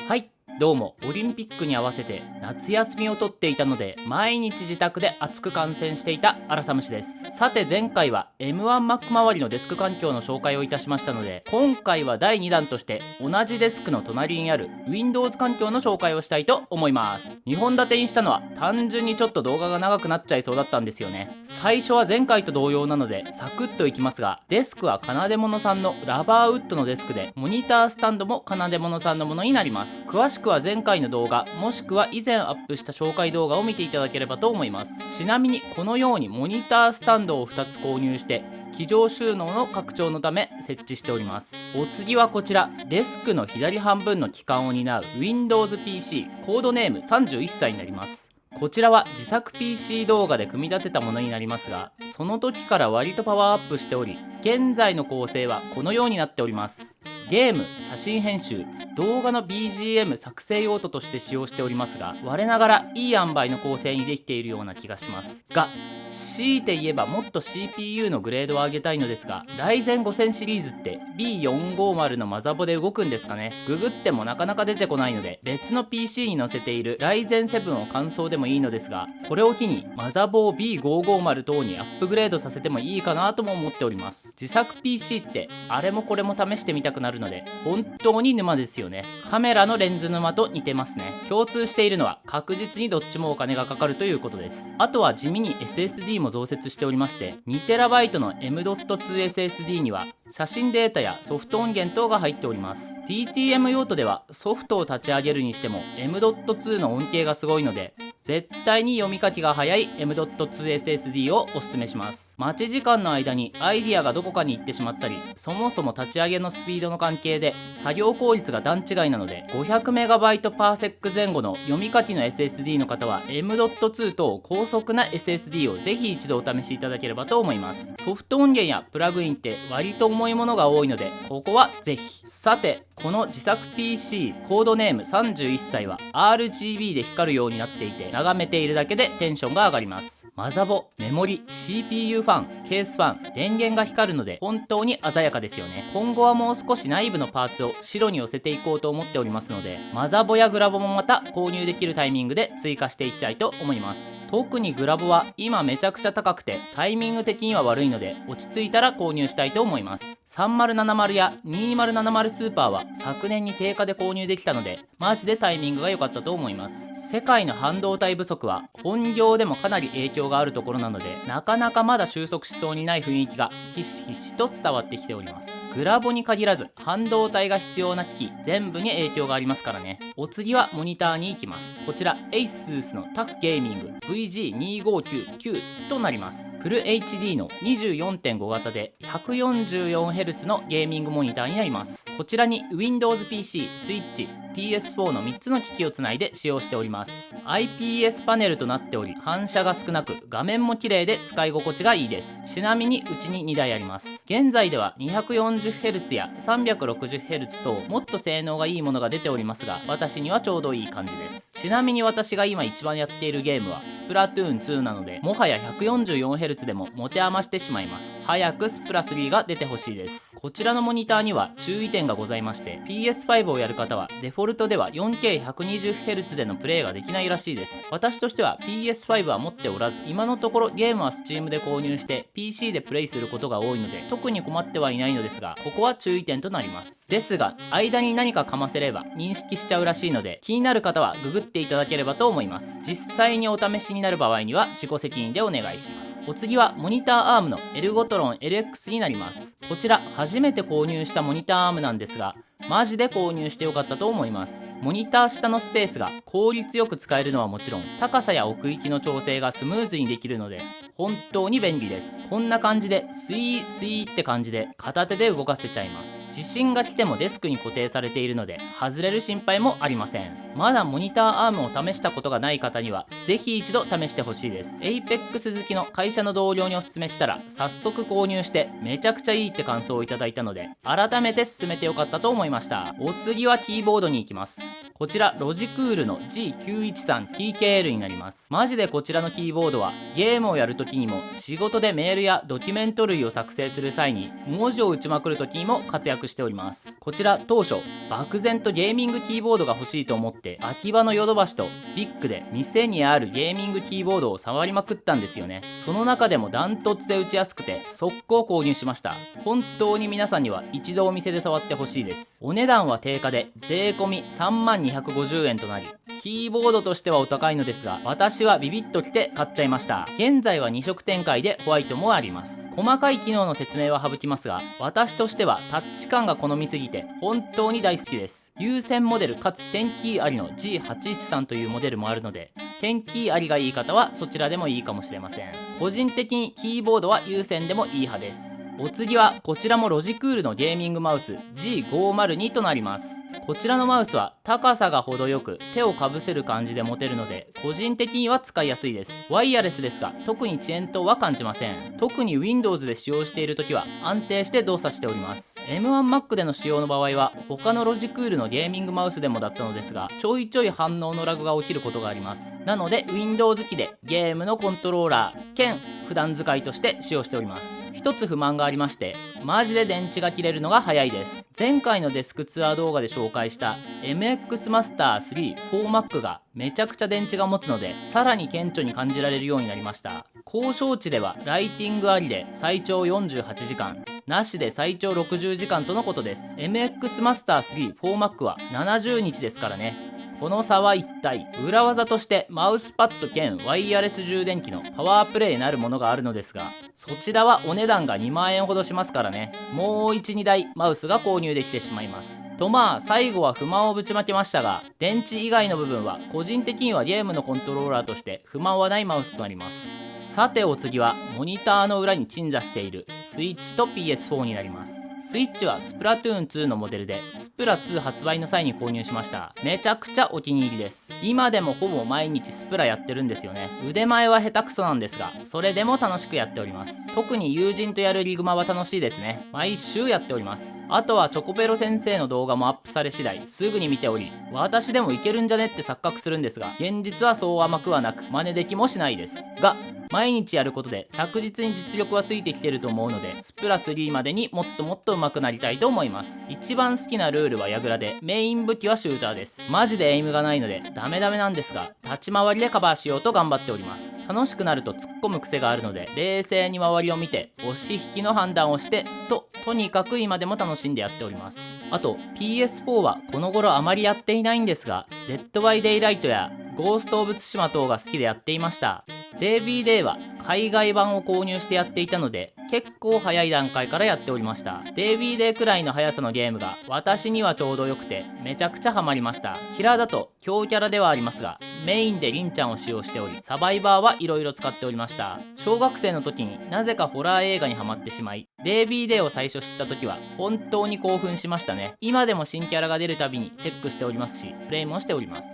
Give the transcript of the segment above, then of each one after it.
はい、どうも。オリンピックに合わせて夏休みを取っていたので、毎日自宅で熱く観戦していたアラサムシです。さて前回は M1Mac 周りのデスク環境の紹介をいたしましたので、今回は第2弾として同じデスクの隣にある Windows 環境の紹介をしたいと思います。2本立てにしたのは単純にちょっと動画が長くなっちゃいそうだったんですよね。最初は前回と同様なのでサクッといきますが、デスクは金物さんのラバーウッドのデスクで、モニタースタンドも金物さんのものになります。詳しくは前回の動画もしくは以前アップした紹介動画を見ていただければと思います。ちなみにこのようにモニタースタンドを2つ購入して机上収納の拡張のため設置しております。お次はこちら、デスクの左半分の基幹を担う Windows PC コードネーム31歳になります。こちらは自作 PC 動画で組み立てたものになりますが、その時から割とパワーアップしており、現在の構成はこのようになっております。ゲーム、写真編集、動画の BGM 作成用途として使用しておりますが、我ながらいい塩梅の構成にできているような気がしますが、強いて言えばもっと CPU のグレードを上げたいのですが、Ryzen 5000シリーズって B450 のマザボで動くんですかね。ググってもなかなか出てこないので、別の PC に載せている Ryzen 7を換装でもいいのですが、これを機にマザボを B550 等にアップグレードさせてもいいかなとも思っております。自作 PC ってあれもこれも試してみたくなるので、本当に沼ですよね。カメラのレンズ沼と似てますね。共通しているのは確実にどっちもお金がかかるということです。あとは地味に SSD も増設しておりまして、 2TB の M.2SSD には写真データやソフト音源等が入っております。 DTM 用途ではソフトを立ち上げるにしても M.2 の恩恵がすごいので、絶対に読み書きが早い M.2SSD をおすすめします。待ち時間の間にアイディアがどこかに行ってしまったり、そもそも立ち上げのスピードの関係で作業効率が段違いなので、 500MB/s 前後の読み書きの SSD の方は M.2 と高速な SSD をぜひ一度お試しいただければと思います。ソフト音源やプラグインって割と重いものが多いので、ここはぜひ。さて、この自作 PC コードネーム31歳は RGB で光るようになっていて、眺めているだけでテンションが上がります。マザボ、メモリ、CPU ファン、ケースファン、電源が光るので本当に鮮やかですよね。今後はもう少し内部のパーツを白に寄せていこうと思っておりますので、マザボやグラボもまた購入できるタイミングで追加していきたいと思います。特にグラボは今めちゃくちゃ高くてタイミング的には悪いので、落ち着いたら購入したいと思います。3070や2070スーパーは昨年に定価で購入できたので、マジでタイミングが良かったと思います。世界の半導体不足は本業でもかなり影響があるところなので、なかなかまだ収束しそうにない雰囲気がひしひしと伝わってきております。グラボに限らず半導体が必要な機器全部に影響がありますからね。お次はモニターに行きます。こちら ASUS のタフゲーミング VG259 となります。フル HD の 24.5 型で 144Hz のゲーミングモニターになります。こちらに Windows PC、Switch、PS4 の3つの機器をつないで使用しております。 IPS パネルとなっており、反射が少なく画面も綺麗で使い心地がいいです。ちなみにうちに2台あります。現在では 240Hz や 360Hz ともっと性能がいいものが出ておりますが、私にはちょうどいい感じです。ちなみに私が今一番やっているゲームはスプラトゥーン2なので、もはや 144Hz でも持て余してしまいます。早くスプラ3が出てほしいです。こちらのモニターには注意点がございまして、 PS5 をやる方はデフォルトでは 4K120Hz でのプレイができないらしいです。私としては PS5 は持っておらず、今のところゲームは Steam で購入して PC でプレイすることが多いので特に困ってはいないのですが、ここは注意点となります。ですが間に何かかませれば認識しちゃうらしいので、気になる方はググっていただければと思います。実際にお試しになる場合には自己責任でお願いします。お次はモニターアームのエルゴトロン LX になります。こちら初めて購入したモニターアームなんですが、マジで購入してよかったと思います。モニター下のスペースが効率よく使えるのはもちろん、高さや奥行きの調整がスムーズにできるので本当に便利です。こんな感じでスイースイーって感じで片手で動かせちゃいます。地震が来てもデスクに固定されているので外れる心配もありません。まだモニターアームを試したことがない方にはぜひ一度試してほしいです。 APEX 好きの会社の同僚におすすめしたら早速購入してめちゃくちゃいいって感想をいただいたので、改めて進めてよかったと思いました。お次はキーボードに行きます。こちらロジクールの G913TKL になります。マジでこちらのキーボードはゲームをやるときにも、仕事でメールやドキュメント類を作成する際に文字を打ちまくるときにも活躍しております。こちら当初漠然とゲーミングキーボードが欲しいと思って秋葉のヨドバシとビッグで店にあるゲーミングキーボードを触りまくったんですよね。その中でもダントツで打ちやすくて速攻購入しました。本当に皆さんには一度お店で触ってほしいです。お値段は定価で税込み3250円となり、キーボードとしてはお高いのですが、私はビビッときて買っちゃいました。現在は2色展開でホワイトもあります。細かい機能の説明は省きますが、私としてはタッチ感が好みすぎて本当に大好きです。有線モデルかつ点キーありの G813 というモデルもあるので、点キーありがいい方はそちらでもいいかもしれません。個人的にキーボードは有線でもいい派です。お次はこちらもロジクールのゲーミングマウス G502 となります。こちらのマウスは高さが程よく手をかぶせる感じで持てるので、個人的には使いやすいです。ワイヤレスですが特に遅延等は感じません。特に Windows で使用している時は安定して動作しております。 M1Mac での使用の場合は他のロジクールのゲーミングマウスでもだったのですが、ちょいちょい反応のラグが起きることがあります。なので Windows 機でゲームのコントローラー兼普段使いとして使用しております。一つ不満がありまして、マジで電池が切れるのが早いです。前回のデスクツアー動画で紹介した MX マスター3 4Mac がめちゃくちゃ電池が持つので、さらに顕著に感じられるようになりました。高床値ではライティングありで最長48時間、なしで最長60時間とのことです。 MX マスター3 4Mac は70日ですからね。この差は一体。裏技としてマウスパッド兼ワイヤレス充電器のパワープレイなるものがあるのですが、そちらはお値段が2万円ほどしますからね。もう 1,2 台マウスが購入できてしまいます。と最後は不満をぶちまけましたが、電池以外の部分は個人的にはゲームのコントローラーとして不満はないマウスとなります。さてお次はモニターの裏に鎮座しているスイッチと PS4 になります。スイッチはスプラトゥーン2のモデルでスプラ2発売の際に購入しました。めちゃくちゃお気に入りです。今でもほぼ毎日スプラやってるんですよね。腕前は下手くそなんですが、それでも楽しくやっております。特に友人とやるリグマは楽しいですね。毎週やっております。あとはチョコペロ先生の動画もアップされ次第すぐに見ており、私でもいけるんじゃねって錯覚するんですが、現実はそう甘くはなく真似できもしないですが、毎日やることで着実に実力はついてきてると思うので、スプラ3までにもっともっと上手くなりたいと思います。一番好きなルールは矢倉で、メイン武器はシューターです。マジでエイムがないのでダメなんですが、立ち回りでカバーしようと頑張っております。楽しくなると突っ込む癖があるので、冷静に周りを見て押し引きの判断をしてとにかく今でも楽しんでやっております。あと PS4 はこの頃あまりやっていないんですが、デッドバイデイライトやゴースト・オブ・ツシマ等が好きでやっていました。DBD は海外版を購入してやっていたので、結構早い段階からやっておりました。DBD くらいの速さのゲームが私にはちょうど良くてめちゃくちゃハマりました。キラーだと強キャラではありますが、メインでリンちゃんを使用しており、サバイバーは色々使っておりました。小学生の時になぜかホラー映画にハマってしまい、DBD を最初知った時は本当に興奮しましたね。今でも新キャラが出るたびにチェックしておりますし、プレイもしております。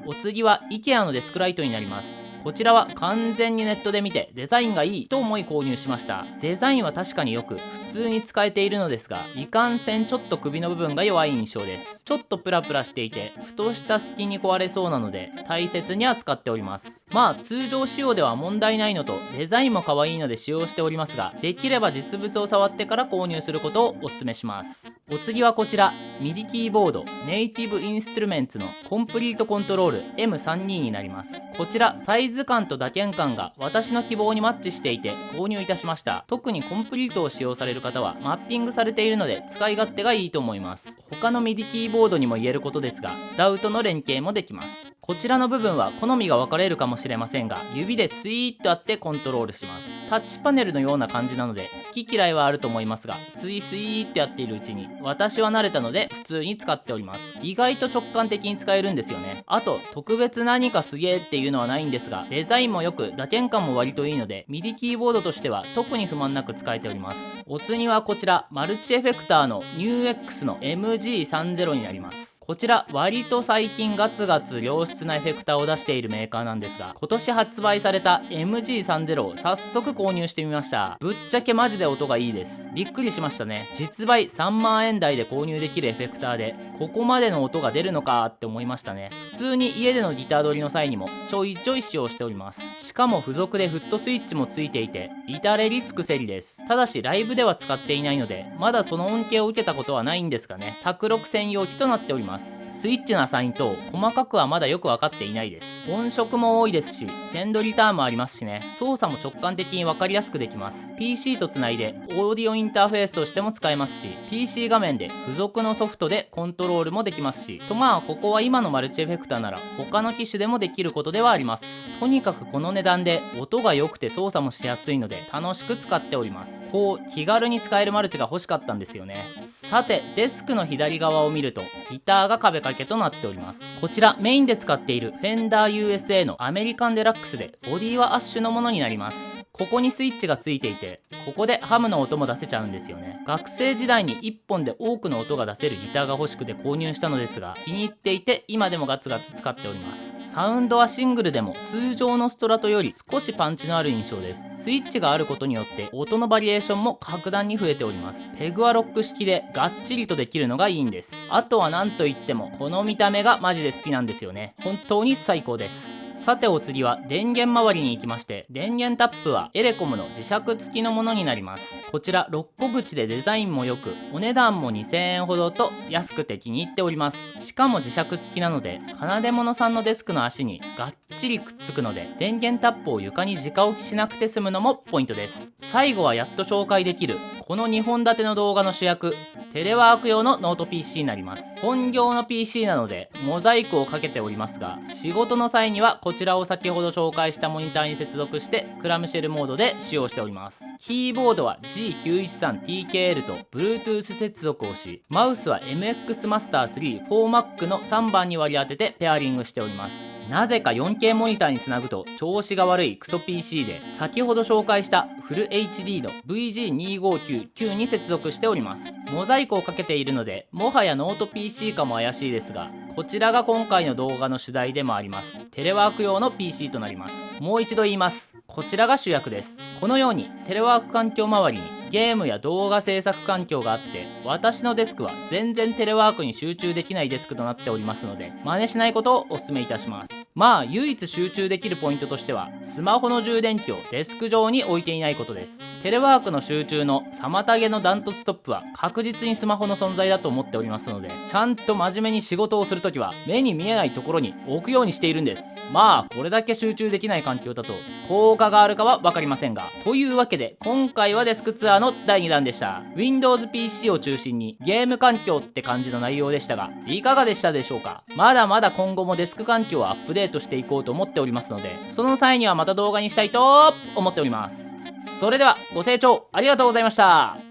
お次は IKEA のデスクライトになります。こちらは完全にネットで見てデザインがいいと思い購入しました。デザインは確かによく普通に使えているのですが、いかんせんちょっと首の部分が弱い印象です。ちょっとプラプラしていてふとした隙に壊れそうなので大切に扱っております。通常使用では問題ないのとデザインも可愛いので使用しておりますが、できれば実物を触ってから購入することをお勧めします。お次はこちら MIDI キーボードネイティブインストゥルメンツのコンプリートコントロール M32 になります。こちらサイズ感と打鍵感が私の希望にマッチしていて購入いたしました。特にコンプリートを使用される方はマッピングされているので使い勝手がいいと思います。他の MIDI キーボードにも言えることですが、DAW との連携もできます。こちらの部分は好みが分かれるかもしれませんが、指でスイーッとやってコントロールします。タッチパネルのような感じなので好き嫌いはあると思いますが、スイスイーってやっているうちに私は慣れたので普通に使っております。意外と直感的に使えるんですよね。あと特別何かすげーっていうのはないんですが、デザインもよく打鍵感も割といいので MIDI キーボードとしては特に不満なく使えております。お次はこちらマルチエフェクターの NewX の MG30 になります。こちら割と最近ガツガツ良質なエフェクターを出しているメーカーなんですが、今年発売された MG30 を早速購入してみました。ぶっちゃけマジで音がいいです。びっくりしましたね。実売3万円台で購入できるエフェクターでここまでの音が出るのかって思いましたね。普通に家でのギター撮りの際にもちょいちょい使用しております。しかも付属でフットスイッチもついていて至れり尽くせりです。ただしライブでは使っていないのでまだその恩恵を受けたことはないんですがね、卓録専用機となっております。スイッチのアサイン等細かくはまだよく分かっていないです。音色も多いですしセンドリターンもありますしね、操作も直感的に分かりやすくできます。 PC とつないでオーディオインターフェースとしても使えますし、 PC 画面で付属のソフトでコントロールもできますしと、まあここは今のマルチエフェクターなら他の機種でもできることではあります。とにかくこの値段で音が良くて操作もしやすいので楽しく使っております。こう気軽に使えるマルチが欲しかったんですよね。さてデスクの左側を見るとギターが壁掛けとなっております。こちらメインで使っている Fender USA のアメリカンデラックスでボディはアッシュのものになります。ここにスイッチがついていてここでハムの音も出せちゃうんですよね。学生時代に1本で多くの音が出せるギターが欲しくて購入したのですが気に入っていて今でもガツガツ使っております。サウンドはシングルでも通常のストラトより少しパンチのある印象です。スイッチがあることによって音のバリエーションも格段に増えております。ペグはロック式でがっちりとできるのがいいんです。あとは何といってもこの見た目がマジで好きなんですよね。本当に最高です。さてお次は電源周りに行きまして、電源タップはエレコムの磁石付きのものになります。こちら6個口でデザインも良くお値段も2000円ほどと安くて気に入っております。しかも磁石付きなので金物さんのデスクの足にがっちりくっつくので電源タップを床に直置きしなくて済むのもポイントです。最後はやっと紹介できるこの2本立ての動画の主役、テレワーク用のノート PC になります。本業の PC なのでモザイクをかけておりますが、仕事の際にはこちらを先ほど紹介したモニターに接続してクラムシェルモードで使用しております。キーボードは G913TKL と Bluetooth 接続をし、マウスは MX Master 3 4Mac の3番に割り当ててペアリングしております。なぜか 4K モニターにつなぐと調子が悪いクソ PC で、先ほど紹介したフル HD の VG2599 に接続しております。モザイクをかけているのでもはやノート PC かも怪しいですが、こちらが今回の動画の主題でもありますテレワーク用の PC となります。もう一度言います。こちらが主役です。このようにテレワーク環境周りにゲームや動画制作環境があって、私のデスクは全然テレワークに集中できないデスクとなっておりますので、真似しないことをお勧めいたします。まあ唯一集中できるポイントとしてはスマホの充電器をデスク上に置いていないことです。テレワークの集中の妨げのダントツトップは確実にスマホの存在だと思っておりますので、ちゃんと真面目に仕事をするときは目に見えないところに置くようにしているんです。まあこれだけ集中できない環境だと効果があるかは分かりませんが、というわけで今回はデスクツアーの第2弾でした。 Windows PC を中心にゲーム環境って感じの内容でしたが、いかがでしたでしょうか。まだまだ今後もデスク環境をアップデートしていこうと思っておりますので、その際にはまた動画にしたいと思っております。それではご清聴ありがとうございました。